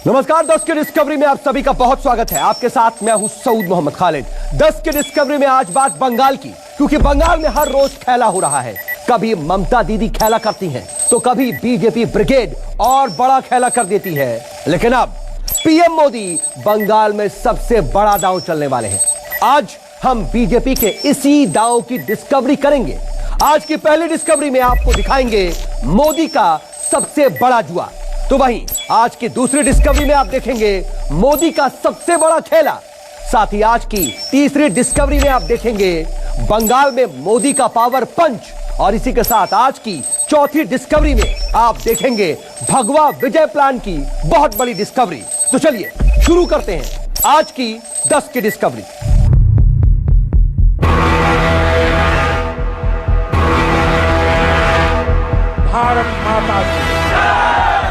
नमस्कार। 10 की डिस्कवरी में आप सभी का बहुत स्वागत है। आपके साथ मैं हूं सऊद मोहम्मद खालिद। 10 की डिस्कवरी में आज बात बंगाल की, क्योंकि बंगाल में हर रोज खेला हो रहा है। कभी ममता दीदी खेला करती हैं, तो कभी बीजेपी ब्रिगेड और बड़ा खेला कर देती है। लेकिन अब पीएम मोदी बंगाल में सबसे बड़ा दांव चलने वाले हैं। आज हम बीजेपी के इसी दांव की डिस्कवरी करेंगे। आज की पहली डिस्कवरी में आपको दिखाएंगे मोदी का सबसे बड़ा जुआ। तो वहीं आज की दूसरी डिस्कवरी में आप देखेंगे मोदी का सबसे बड़ा खेला। साथ ही आज की तीसरी डिस्कवरी में आप देखेंगे बंगाल में मोदी का पावर पंच। और इसी के साथ आज की चौथी डिस्कवरी में आप देखेंगे भगवा विजय प्लान की बहुत बड़ी डिस्कवरी। तो चलिए शुरू करते हैं आज की 10 की डिस्कवरी। भारत माता की,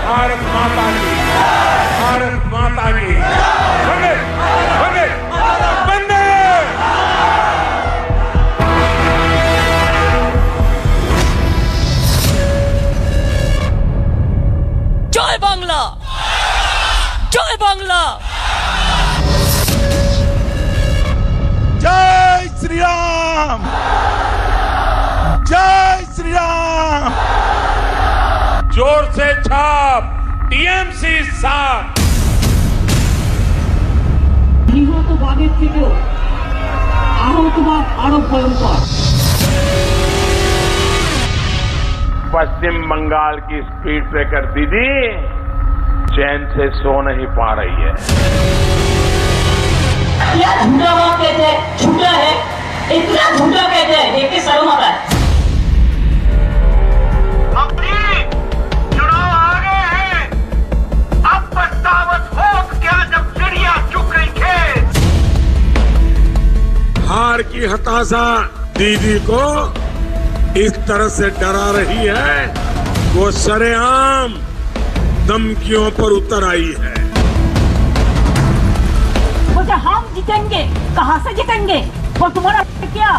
भारत माता की, भारत माता की वंदे वंदे वंदे। जय बांग्ला, जय बांग्ला। जय श्री राम, जय श्री राम। जोर से छाप, टीएमसी साथ। নিহত বাঘের থেকেও আহত বাঘ আরো ভয়ঙ্কর। पश्चिम बंगाल की स्पीड ब्रेकर दीदी चैन से सो नहीं पा रही है। यह झूठा बात कहते हैं, झूठा है, इतना झूठा कहते हैं, देख के शर्म आता है। चुनाव आ गए हैं, अब पछतावत हो क्या जब चिड़िया चुग गई खेत। हार की हताशा दीदी को इस तरह से डरा रही है, वो सरेआम धमकियों पर उतर आई है। बोलते हम जीतेंगे, कहाँ से जीतेंगे? और तुम्हारा क्या?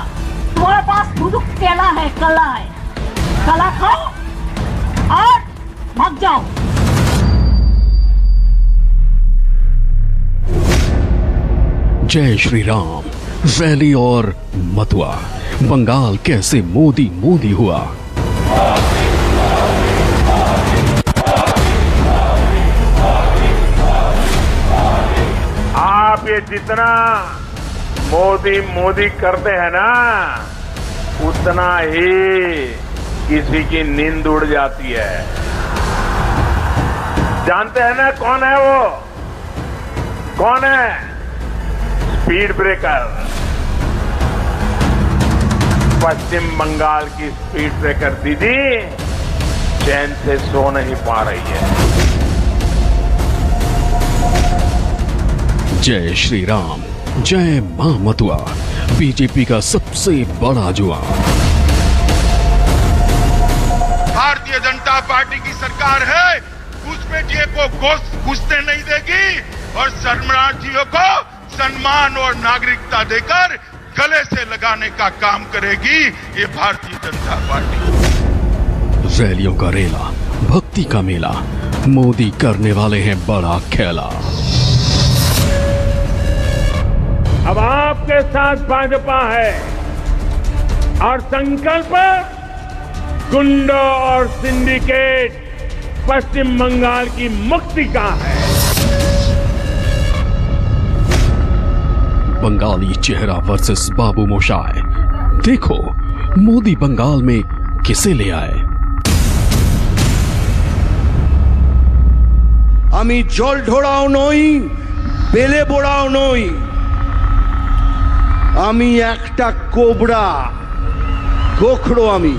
तुम्हारे पास दुदुक केला है, कला है, कला खाओ और भाग जाओ। जय श्री राम। रैली और मतुआ, बंगाल कैसे मोदी मोदी हुआ। आप ये जितना मोदी मोदी करते हैं ना, उतना ही किसी की नींद उड़ जाती है। जानते हैं ना कौन है वो? कौन है? Speed breaker. पश्चिम बंगाल की स्पीड ब्रेकर दीदी चैन से सो नहीं पा रही है। जय श्री राम, जय मां मतुआ, बीजेपी का सबसे बड़ा जुआ। भारतीय जनता पार्टी की सरकार है, घुसपैठियों को घुसने नहीं देगी और शरणार्थियों को सम्मान और नागरिकता देकर गले से लगाने का काम करेगी ये भारतीय जनता पार्टी। रैलियों का रेला, भक्ति का मेला, मोदी करने वाले हैं बड़ा खेला। अब आपके साथ भाजपा है और संकल्प गुंडों और सिंडिकेट पश्चिम बंगाल की मुक्ति का है। बंगाली चेहरा वर्सेस बाबू मोशाय। देखो मोदी बंगाल में किसे ले आए। আমি জল ঢোড়াও নই, বেলে বোড়াও নই, আমি একটা কোবরা, গোখরো আমি।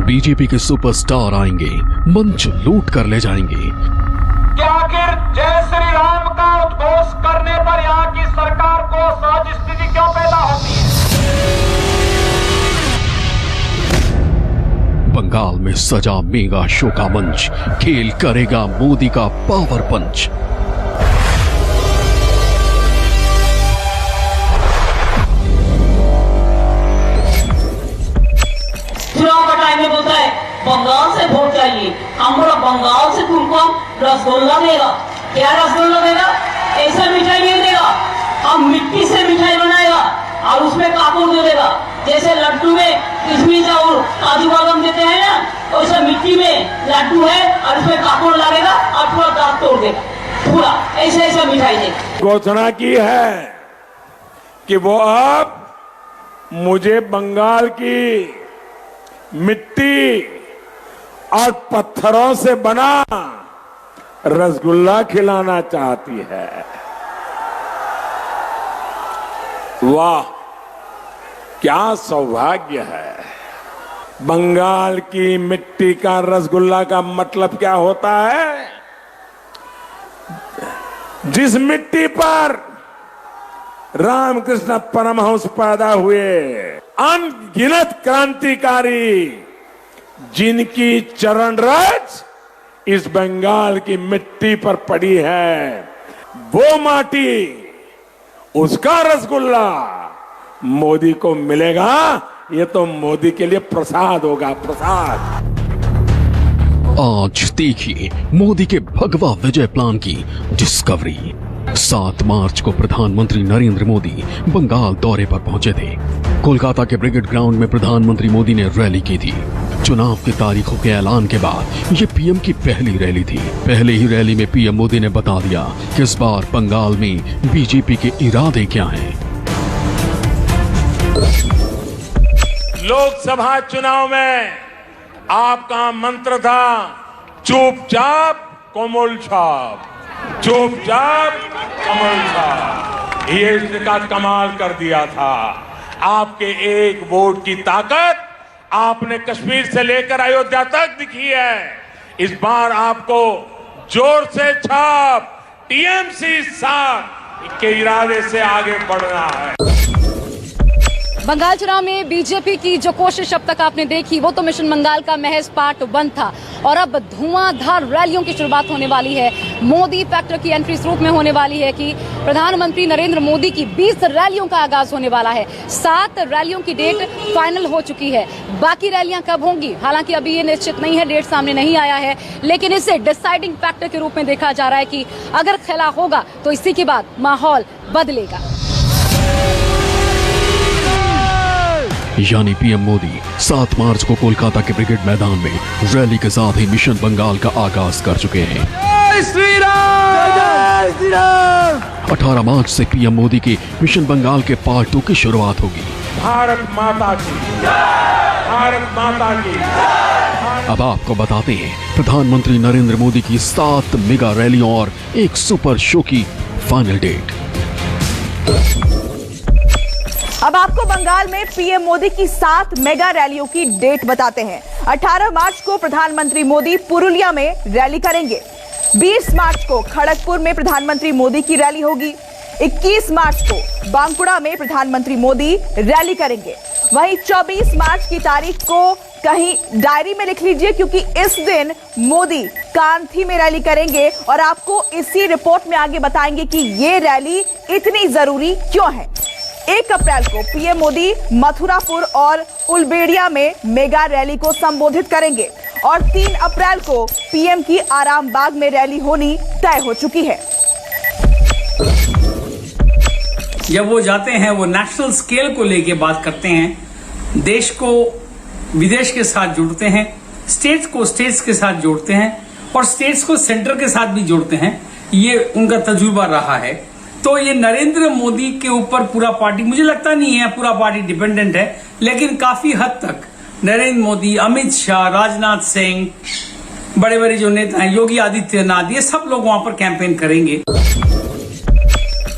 बीजेपी के सुपरस्टार आएंगे, मंच लूट कर ले जाएंगे। क्या आखिर जय श्री राम का उद्घोष करने पर यहाँ की सरकार को सहज स्थिति क्यों पैदा होती है? बंगाल में सजा मेगा शो का मंच, खेल करेगा मोदी का पावर पंच। चुनाव का टाइम में बोलता है बंगाल से वोट चाहिए। चाहिए। हम बोला बंगाल से तुमको रसगुल्ला देगा, क्या रसगुल्ला देगा? ऐसा मिठाई नहीं देगा, हम मिट्टी से मिठाई बनाएगा और उसमें कापूर दे देगा। जैसे लड्डू में किशमिश और काजू बादाम देते हैं ना, वैसे मिट्टी में लड्डू है और उसमें कापूर लगेगा और पूरा दांत तोड़ देगा, पूरा ऐसे ऐसा मिठाई देगा। घोषणा की है कि वो अब मुझे बंगाल की मिट्टी और पत्थरों से बना रसगुल्ला खिलाना चाहती है। वाह, क्या सौभाग्य है। बंगाल की मिट्टी का रसगुल्ला का मतलब क्या होता है? जिस मिट्टी पर रामकृष्ण परमहंस पैदा हुए, अनगिनत क्रांतिकारी जिनकी चरण रज इस बंगाल की मिट्टी पर पड़ी है, वो माटी, उसका रसगुल्ला मोदी को मिलेगा। ये तो मोदी के लिए प्रसाद होगा, प्रसाद। आज देखिए मोदी के भगवा विजय प्लान की डिस्कवरी। 7 मार्च को प्रधानमंत्री नरेंद्र मोदी बंगाल दौरे पर पहुंचे थे। कोलकाता के ब्रिगेड ग्राउंड में प्रधानमंत्री मोदी ने रैली की थी। चुनाव की तारीखों के ऐलान के बाद ये पीएम की पहली रैली थी। पहले ही रैली में पीएम मोदी ने बता दिया कि इस बार बंगाल में बीजेपी के इरादे क्या हैं। लोकसभा चुनाव में आपका मंत्र था चुपचाप कोमल छाप, चुपचाप कमल छाप। ये इसका कमाल कर दिया था। आपके एक वोट की ताकत आपने कश्मीर से लेकर अयोध्या तक दिखी है। इस बार आपको जोर से छाप, टीएमसी साथ के इरादे से आगे बढ़ना है। बंगाल चुनाव में बीजेपी की जो कोशिश अब तक आपने देखी वो तो मिशन बंगाल का महज पार्ट 1 था और अब धुआंधार रैलियों की शुरुआत होने वाली है। मोदी फैक्टर की एंट्री इस रूप में होने वाली है कि प्रधानमंत्री नरेंद्र मोदी की 20 रैलियों का आगाज होने वाला है। 7 रैलियों की डेट फाइनल हो चुकी है। बाकी रैलियां कब होंगी हालांकि अभी ये निश्चित नहीं है, डेट सामने नहीं आया है, लेकिन इसे डिसाइडिंग फैक्टर के रूप में देखा जा रहा है कि अगर खेला होगा तो इसी के बाद माहौल बदलेगा। यानी पीएम मोदी 7 मार्च को कोलकाता के ब्रिगेड मैदान में रैली के साथ ही मिशन बंगाल का आगाज कर चुके हैं। जय श्री राम, जय श्री राम। 18 मार्च से पीएम मोदी के मिशन बंगाल के पार्ट 2 की शुरुआत होगी। भारत माता की, भारत माता की। अब आपको बताते हैं प्रधानमंत्री नरेंद्र मोदी की 7 मेगा रैलियों और एक सुपर शो की फाइनल डेट। अब आपको बंगाल में पीएम मोदी की 7 मेगा रैलियों की डेट बताते हैं। 18 मार्च को प्रधानमंत्री मोदी पुरुलिया में रैली करेंगे। 20 मार्च को खड़गपुर में प्रधानमंत्री मोदी की रैली होगी। 21 मार्च को बांकुड़ा में प्रधानमंत्री मोदी रैली करेंगे। वहीं 24 मार्च की तारीख को कहीं डायरी में लिख लीजिए क्योंकि इस दिन मोदी कांथी में रैली करेंगे और आपको इसी रिपोर्ट में आगे बताएंगे कि ये रैली इतनी जरूरी क्यों है। 1 अप्रैल को पीएम मोदी मथुरापुर और उलबेड़िया में मेगा रैली को संबोधित करेंगे और 3 अप्रैल को पीएम की आरामबाग में रैली होनी तय हो चुकी है। जब वो जाते हैं वो नेशनल स्केल को लेके बात करते हैं, देश को विदेश के साथ जोड़ते हैं, स्टेट्स को स्टेट्स के साथ जोड़ते हैं और स्टेट्स को सेंटर के साथ भी जोड़ते हैं। ये उनका तजुर्बा रहा है। तो ये नरेंद्र मोदी के ऊपर पूरा पार्टी, मुझे लगता नहीं है पूरा पार्टी डिपेंडेंट है, लेकिन काफी हद तक नरेंद्र मोदी, अमित शाह, राजनाथ सिंह, बड़े बड़े जो नेता हैं, योगी आदित्यनाथ, ये सब लोग वहां पर कैंपेन करेंगे।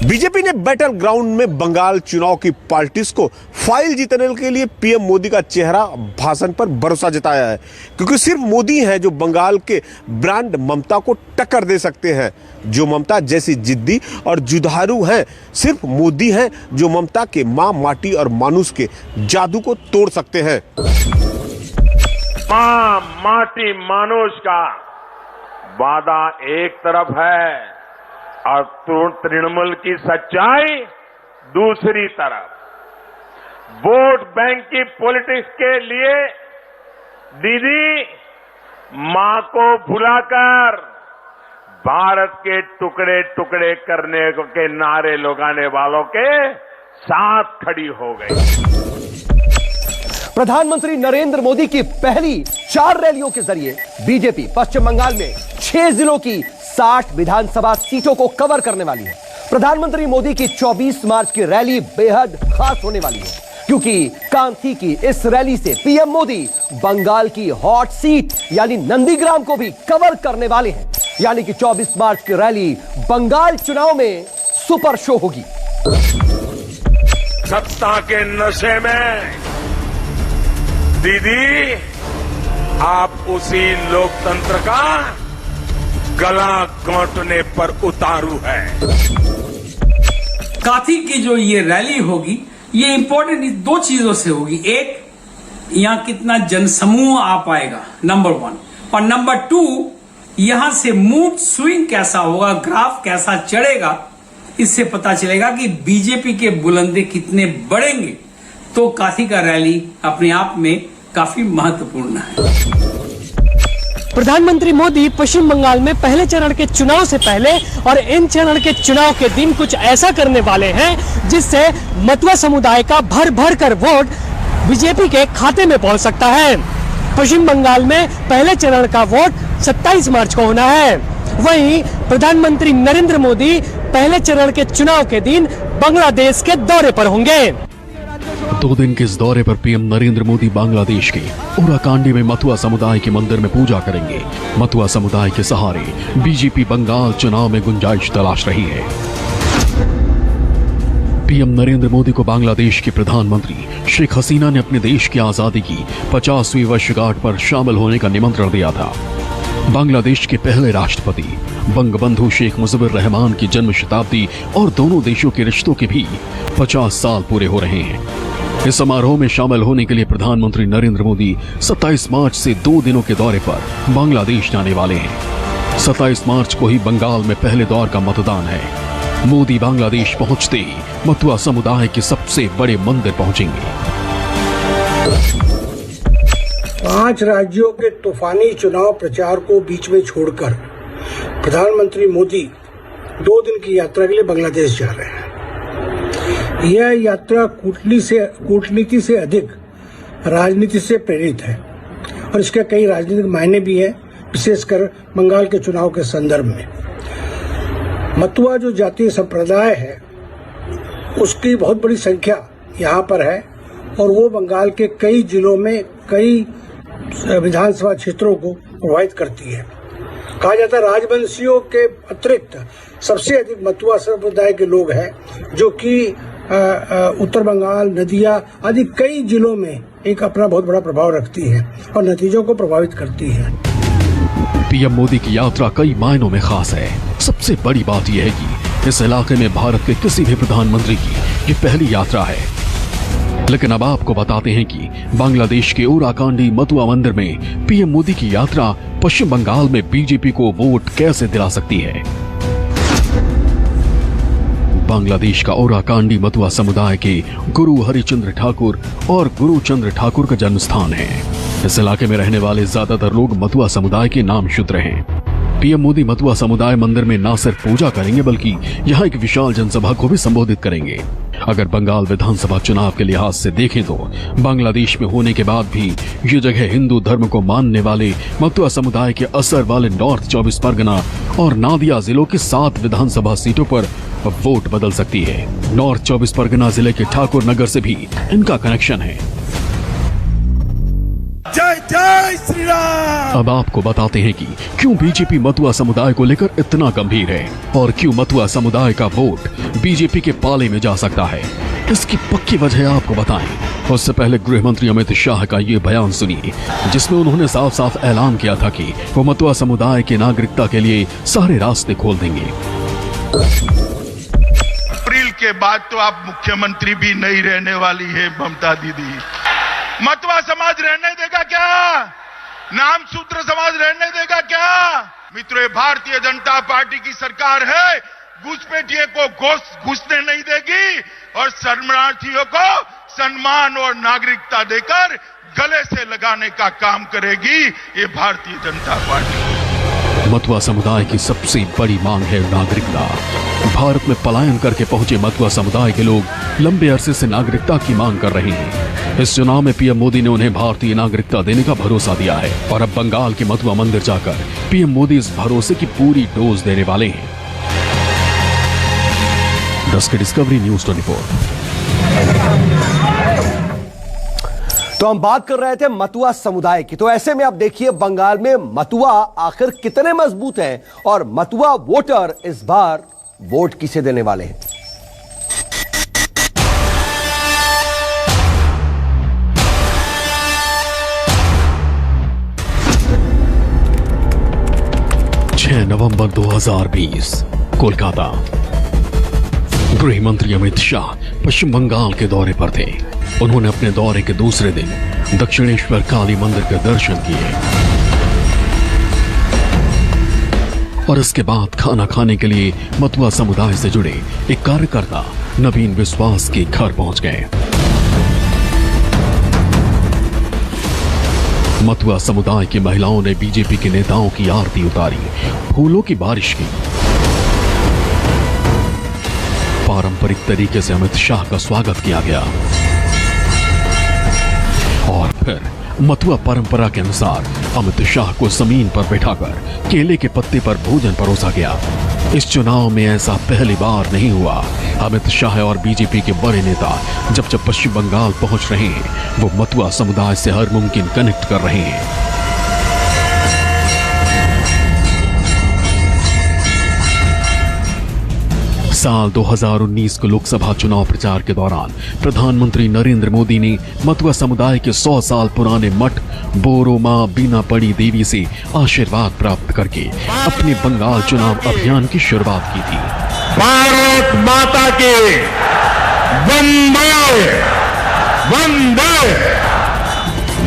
बीजेपी ने बैटल ग्राउंड में बंगाल चुनाव की पॉलिटिक्स को फाइल जीतने के लिए पीएम मोदी का चेहरा भाषण पर भरोसा जताया है क्योंकि सिर्फ मोदी हैं जो बंगाल के ब्रांड ममता को टक्कर दे सकते हैं। जो ममता जैसी जिद्दी और जुधारू हैं, सिर्फ मोदी हैं जो ममता के मां, माटी और मानुष के जादू को तोड़ सकते हैं। मां, माटी, मानुष का वादा एक तरफ है और तृणमूल की सच्चाई दूसरी तरफ। वोट बैंक की पॉलिटिक्स के लिए दीदी मां को भुलाकर भारत के टुकड़े टुकड़े करने के नारे लगाने वालों के साथ खड़ी हो गई। प्रधानमंत्री नरेंद्र मोदी की पहली 4 रैलियों के जरिए बीजेपी पश्चिम बंगाल में 6 जिलों की 60 विधानसभा सीटों को कवर करने वाली है। प्रधानमंत्री मोदी की 24 मार्च की रैली बेहद खास होने वाली है, क्योंकि कांथी की इस रैली से पीएम मोदी बंगाल की हॉट सीट यानी नंदीग्राम को भी कवर करने वाले हैं। यानी कि 24 मार्च की रैली बंगाल चुनाव में सुपर शो होगी। सत्ता के नशे में दीदी आप उसी लोकतंत्र का गला घोंटने पर उतारू है। काथी की जो ये रैली होगी ये इंपॉर्टेंट 2 चीजों से होगी। एक, यहां कितना जनसमूह आ पाएगा, नंबर 1, और नंबर 2, यहां से मूड स्विंग कैसा होगा, ग्राफ कैसा चढ़ेगा, इससे पता चलेगा कि बीजेपी के बुलंदे कितने बढ़ेंगे। तो काथी का रैली अपने आप में काफी महत्वपूर्ण है। प्रधानमंत्री मोदी पश्चिम बंगाल में पहले चरण के चुनाव से पहले और इन चरण के चुनाव के दिन कुछ ऐसा करने वाले हैं जिससे मतुआ समुदाय का भर भर कर वोट बीजेपी के खाते में पहुंच सकता है। पश्चिम बंगाल में पहले चरण का वोट 27 मार्च को होना है। वहीं प्रधानमंत्री नरेंद्र मोदी पहले चरण के चुनाव के दिन बांग्लादेश के दौरे पर होंगे। 2 दिन के इस दौरे पर पीएम नरेंद्र मोदी बांग्लादेश के ओराकांडी में मतुआ समुदाय के मंदिर में पूजा करेंगे। मतुआ समुदाय के सहारे बीजेपी बंगाल चुनाव में गुंजाइश तलाश रही है। पीएम नरेंद्र मोदी को बांग्लादेश के प्रधानमंत्री शेख हसीना ने अपने देश की आजादी की 50वीं वर्षगांठ पर शामिल होने का निमंत्रण दिया था। बांग्लादेश के पहले राष्ट्रपति बंगबंधु शेख मुजिबुर रहमान की जन्म शताब्दी और दोनों देशों के रिश्तों के भी 50 साल पूरे हो रहे हैं। इस समारोह में शामिल होने के लिए प्रधानमंत्री नरेंद्र मोदी 27 मार्च से 2 दिनों के दौरे पर बांग्लादेश जाने वाले हैं। 27 मार्च को ही बंगाल में पहले दौर का मतदान है। मोदी बांग्लादेश पहुंचते ही मतुआ समुदाय के सबसे बड़े मंदिर पहुंचेंगे। 5 राज्यों के तूफानी चुनाव प्रचार को बीच में छोड़कर प्रधानमंत्री मोदी 2 दिन की यात्रा के लिए बांग्लादेश जा रहे हैं। यह यात्रा कूटनीति से अधिक राजनीति से प्रेरित है और इसके कई राजनीतिक मायने भी है, विशेषकर बंगाल के चुनाव के संदर्भ में। मतुआ जो जातीय संप्रदाय है उसकी बहुत बड़ी संख्या यहाँ पर है और वो बंगाल के कई जिलों में कई विधानसभा क्षेत्रों को प्रभावित करती है। कहा जाता है राजवंशियों के अतिरिक्त सबसे अधिक मतुआ संप्रदाय के लोग हैं जो कि उत्तर बंगाल, नदिया आदि कई जिलों में एक अपना बहुत बड़ा प्रभाव रखती है और नतीजों को प्रभावित करती है। पीएम मोदी की यात्रा कई मायनों में खास है। सबसे बड़ी बात यह है कि इस इलाके में भारत के किसी भी प्रधानमंत्री की ये पहली यात्रा है। लेकिन अब आपको बताते हैं कि बांग्लादेश के ओराकांडी मतुआ मंदिर में पीएम मोदी की यात्रा पश्चिम बंगाल में बीजेपी को वोट कैसे दिला सकती है। बांग्लादेश का ओराकांडी मतुआ समुदाय के गुरु हरिचंद्र ठाकुर और गुरु चंद्र ठाकुर का जन्म स्थान है। इस इलाके में रहने वाले ज्यादातर लोग मतुआ समुदाय के नाम शूद्र हैं। पीएम मोदी मतुआ समुदाय मंदिर में न सिर्फ पूजा करेंगे बल्कि यहाँ एक विशाल जनसभा को भी संबोधित करेंगे। अगर बंगाल विधानसभा चुनाव के लिहाज से देखें तो बांग्लादेश में होने के बाद भी ये जगह हिंदू धर्म को मानने वाले मतुआ समुदाय के असर वाले नॉर्थ 24 परगना और नादिया जिलों की 7 विधानसभा सीटों पर वोट बदल सकती है। नॉर्थ 24 परगना जिले के ठाकुर नगर से भी इनका कनेक्शन है। जय जय श्री राम। अब आपको बताते हैं कि क्यों बीजेपी मतुआ समुदाय को लेकर इतना गंभीर है और क्यों मतुआ समुदाय का वोट बीजेपी के पाले में जा सकता है। इसकी पक्की वजह आपको बताएं। उससे पहले गृह मंत्री अमित शाह का ये बयान सुनिए, जिसमें उन्होंने साफ साफ ऐलान किया था कि वो मतुआ समुदाय की नागरिकता के लिए सारे रास्ते खोल देंगे। अप्रैल के बाद तो आप मुख्यमंत्री भी नहीं रहने वाली है ममता दीदी। मतुआ समाज रहने देगा क्या? नाम सूत्र समाज रहने देगा क्या? मित्रों, भारतीय जनता पार्टी की सरकार है, घुसपैठिए को घुसने नहीं देगी और शरणार्थियों को सम्मान और नागरिकता देकर गले से लगाने का काम करेगी ये भारतीय जनता पार्टी। मतुआ समुदाय की सबसे बड़ी मांग है नागरिकता। भारत में पलायन करके पहुंचे मतुआ समुदाय के लोग लंबे अरसे से नागरिकता की मांग कर रहे हैं। इस चुनाव में पीएम मोदी ने उन्हें भारतीय नागरिकता देने का भरोसा दिया है और अब बंगाल के मतुआ मंदिर जाकर पीएम मोदी इस भरोसे की पूरी डोज देने वाले हैं। 10 के डिस्कवरी न्यूज 24। तो हम बात कर रहे थे मतुआ समुदाय की, तो ऐसे में अब देखिए बंगाल में मतुआ आखिर कितने मजबूत हैं और मतुआ वोटर इस बार वोट किसे देने वाले हैं। नवंबर 2020 कोलकाता। गृह मंत्री अमित शाह पश्चिम बंगाल के दौरे पर थे। उन्होंने अपने दौरे के दूसरे दिन दक्षिणेश्वर काली मंदिर के दर्शन किए और इसके बाद खाना खाने के लिए मतुआ समुदाय से जुड़े एक कार्यकर्ता नवीन विश्वास के घर पहुंच गए। मतुआ समुदाय की महिलाओं ने बीजेपी के नेताओं की आरती उतारी, फूलों की बारिश की। पारंपरिक तरीके से अमित शाह का स्वागत किया गया और फिर मतुआ परंपरा के अनुसार अमित शाह को जमीन पर बैठाकर केले के पत्ते पर भोजन परोसा गया। इस चुनाव में ऐसा पहली बार नहीं हुआ। अमित शाह और बीजेपी के बड़े नेता जब पश्चिम बंगाल पहुंच रहे हैं वो मतुआ समुदाय से हर मुमकिन कनेक्ट कर रहे हैं। साल 2019 के लोकसभा चुनाव प्रचार के दौरान प्रधानमंत्री नरेंद्र मोदी ने मतुआ समुदाय के 100 साल पुराने मठ बोरो मां बीना पड़ी देवी से आशीर्वाद प्राप्त करके अपने बंगाल चुनाव अभियान की शुरुआत की थी। भारत माता की वंदे वंदे।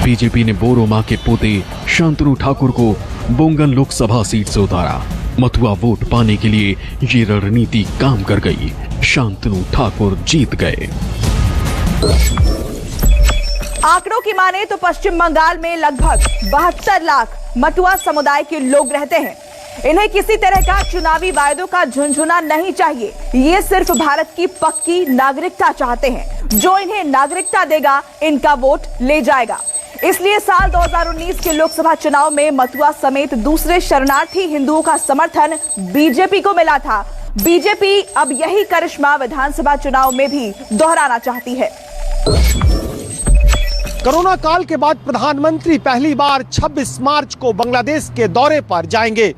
बीजेपी ने बोरो मां के पोते शांतनु ठाकुर को बोंगन लोकसभा सीट से उतारा। मतुआ वोट पाने के लिए ये रणनीति काम कर गई। शांतनु ठाकुर जीत गए। आंकड़ों की माने तो पश्चिम बंगाल में लगभग 72 लाख मतुआ समुदाय के लोग रहते हैं। इन्हें किसी तरह का चुनावी वायदों का झुंझुना नहीं चाहिए। ये सिर्फ भारत की पक्की नागरिकता चाहते हैं। जो इन्हें नागरिकता देगा इनका वोट ले जाएगा। इसलिए साल 2019 के लोकसभा चुनाव में मतुआ समेत दूसरे शरणार्थी हिंदुओं का समर्थन बीजेपी को मिला था। बीजेपी अब यही करिश्मा विधानसभा चुनाव में भी दोहराना चाहती है। कोरोना काल के बाद प्रधानमंत्री पहली बार 26 मार्च को बांग्लादेश के दौरे पर जाएंगे।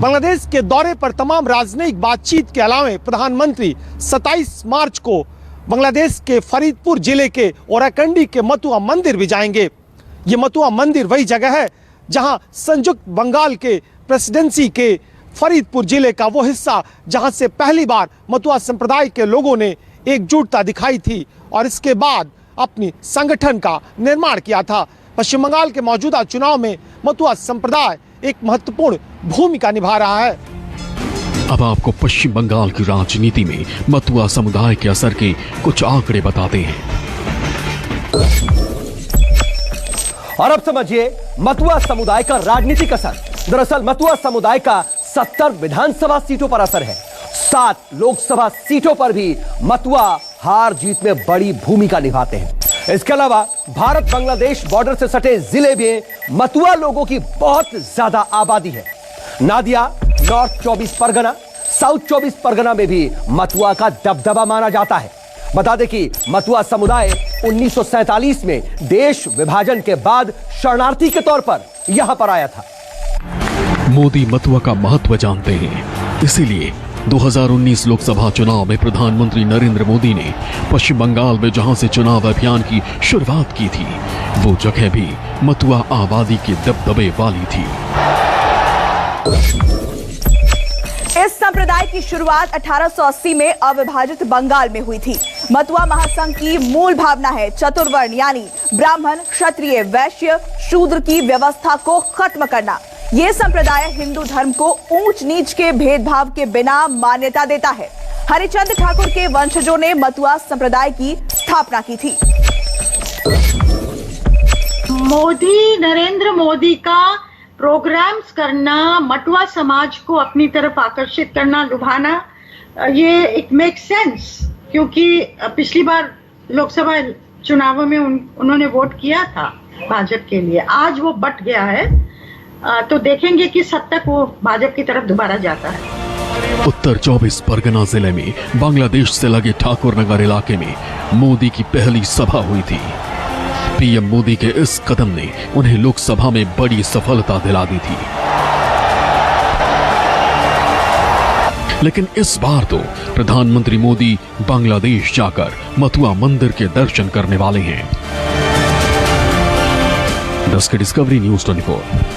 बांग्लादेश के दौरे पर तमाम राजनयिक बातचीत के अलावा प्रधानमंत्री 27 मार्च को बांग्लादेश के फरीदपुर जिले के ओराकंडी के मतुआ मंदिर भी जाएंगे। ये मतुआ मंदिर वही जगह है जहां संयुक्त बंगाल के प्रेसिडेंसी के फरीदपुर जिले का वो हिस्सा जहां से पहली बार मतुआ संप्रदाय के लोगों ने एकजुटता दिखाई थी और इसके बाद अपनी संगठन का निर्माण किया था। पश्चिम बंगाल के मौजूदा चुनाव में मतुआ संप्रदाय एक महत्वपूर्ण भूमिका निभा रहा है। अब आपको पश्चिम बंगाल की राजनीति में मतुआ समुदाय के असर के कुछ आंकड़े बताते हैं। और अब समझिए मतुआ समुदाय का राजनीतिक असर। दरअसल मतुआ समुदाय का 70 विधानसभा सीटों पर असर है। 7 लोकसभा सीटों पर भी मतुआ हार जीत में बड़ी भूमिका निभाते हैं। इसके अलावा भारत बांग्लादेश बॉर्डर से सटे जिले में मतुआ लोगों की बहुत ज्यादा आबादी है। नादिया, नॉर्थ 24 परगना, साउथ 24 परगना में भी मतुआ का दबदबा माना जाता है। बता दें कि मतुआ समुदाय 1947 में देश विभाजन के बाद शरणार्थी के तौर पर यहां पर आया था। मोदी मतुआ का महत्व जानते हैं, इसीलिए 2019 लोकसभा चुनाव में प्रधानमंत्री नरेंद्र मोदी ने पश्चिम बंगाल में जहां से चुनाव अभियान की शुरुआत की थी वो जगह भी मतुआ आबादी के दबदबे वाली थी। इस संप्रदाय की शुरुआत 1880 में अविभाजित बंगाल में हुई थी। मतुआ महासंघ की मूल भावना है चतुर्वर्ण यानी ब्राह्मण, क्षत्रिय, वैश्य, शूद्र की व्यवस्था को खत्म करना। यह संप्रदाय हिंदू धर्म को ऊंच नीच के भेदभाव के बिना मान्यता देता है। हरिचंद ठाकुर के वंशजों ने मतुआ संप्रदाय की स्थापना की थी। नरेंद्र मोदी का प्रोग्राम्स करना, मतुआ समाज को अपनी तरफ आकर्षित करना, लुभाना, ये इट मेक सेंस, क्योंकि पिछली बार लोकसभा चुनावों में उन्होंने वोट किया था भाजपा के लिए। आज वो बट गया है, तो देखेंगे कि कब तक वो भाजपा की तरफ दोबारा जाता है। उत्तर 24 परगना जिले में बांग्लादेश से लगे ठाकुर नगर इलाके में मोदी की पहली सभा हुई थी। पीएम मोदी के इस कदम ने उन्हें लोकसभा में बड़ी सफलता दिला दी थी। लेकिन इस बार तो प्रधानमंत्री मोदी बांग्लादेश जाकर मतुआ मंदिर के दर्शन करने वाले हैं। 10 के डिस्कवरी न्यूज 24।